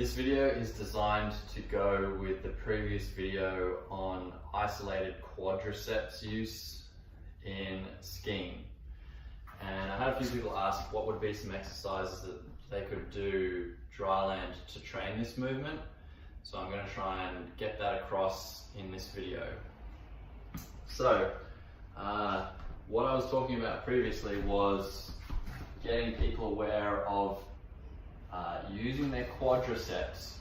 This video is designed to go with the previous video on isolated quadriceps use in skiing. And I had a few people ask what would be some exercises that they could do dry land to train this movement. So I'm going to try and get that across in this video. So what I was talking about previously was getting people aware of using their quadriceps,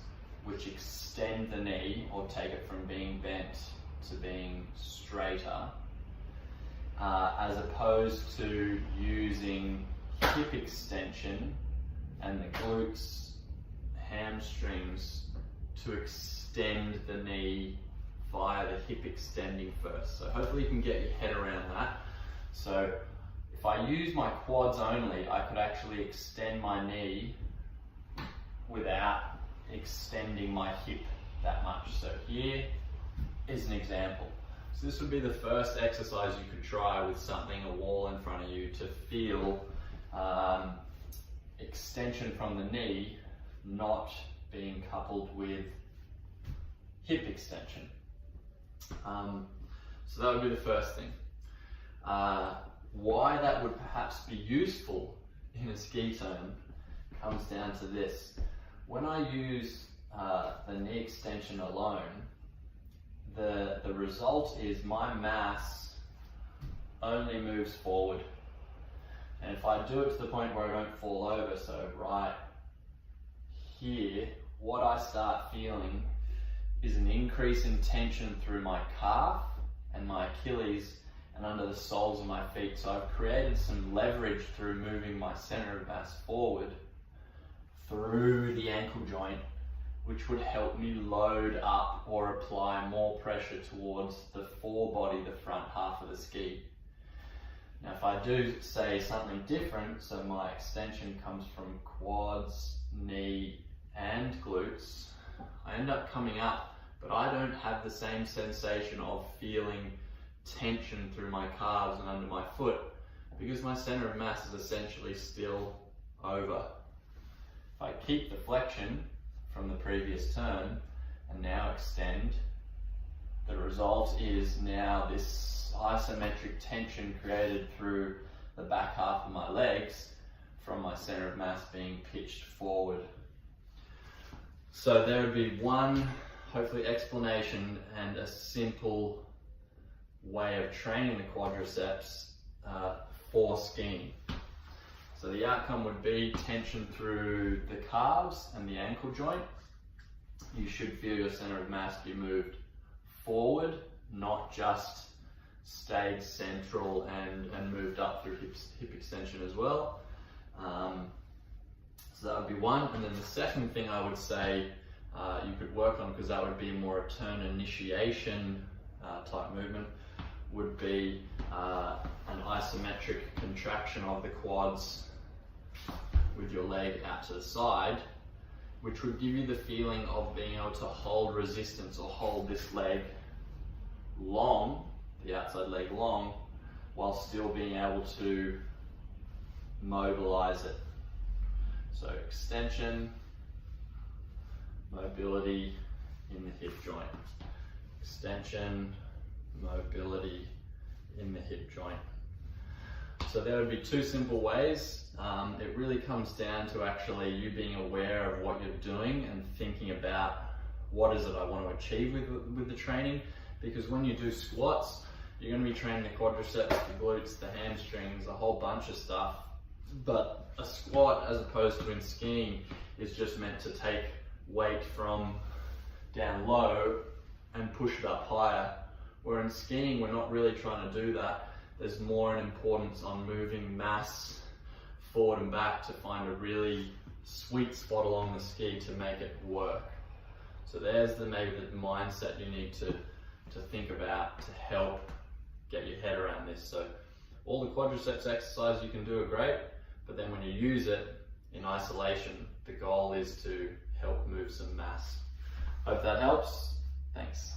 which extend the knee or take it from being bent to being straighter, as opposed to using hip extension and the glutes, hamstrings to extend the knee via the hip extending first. So hopefully you can get your head around that. So if I use my quads only, I could actually extend my knee without extending my hip that much. So here is an example. So this would be the first exercise you could try with something, a wall in front of you, to feel extension from the knee not being coupled with hip extension. So that would be the first thing. Why that would perhaps be useful in a ski turn comes down to this. When I use the knee extension alone, the result is my mass only moves forward. And if I do it to the point where I don't fall over, so right here, what I start feeling is an increase in tension through my calf and my Achilles and under the soles of my feet. So I've created some leverage through moving my center of mass forward through the ankle joint, which would help me load up or apply more pressure towards the forebody, the front half of the ski. Now if I do say something different, so my extension comes from quads, knee and glutes, I end up coming up, but I don't have the same sensation of feeling tension through my calves and under my foot because my center of mass is essentially still over. If I keep the flexion from the previous turn and now extend, the result is now this isometric tension created through the back half of my legs from my center of mass being pitched forward. So there would be one, hopefully, explanation and a simple way of training the quadriceps for skiing. So the outcome would be tension through the calves and the ankle joint. You should feel your center of mass be moved forward, not just stayed central and moved up through hip extension as well. So that would be one. And then the second thing I would say you could work on, because that would be more a turn initiation type movement, would be an isometric contraction of the quads with your leg out to the side, which would give you the feeling of being able to hold resistance or hold this leg long, the outside leg long, while still being able to mobilize it. So extension, mobility in the hip joint. Extension, mobility in the hip joint. So there would be two simple ways. It really comes down to actually you being aware of what you're doing and thinking about what is it I want to achieve with the training. Because when you do squats, you're going to be training the quadriceps, the glutes, the hamstrings, a whole bunch of stuff. But a squat, as opposed to in skiing, is just meant to take weight from down low and push it up higher. Where in skiing, we're not really trying to do that. There's more an importance on moving mass forward and back to find a really sweet spot along the ski to make it work. So there's maybe the mindset you need to think about to help get your head around this. So all the quadriceps exercises you can do are great, but then when you use it in isolation, the goal is to help move some mass. Hope that helps. Thanks.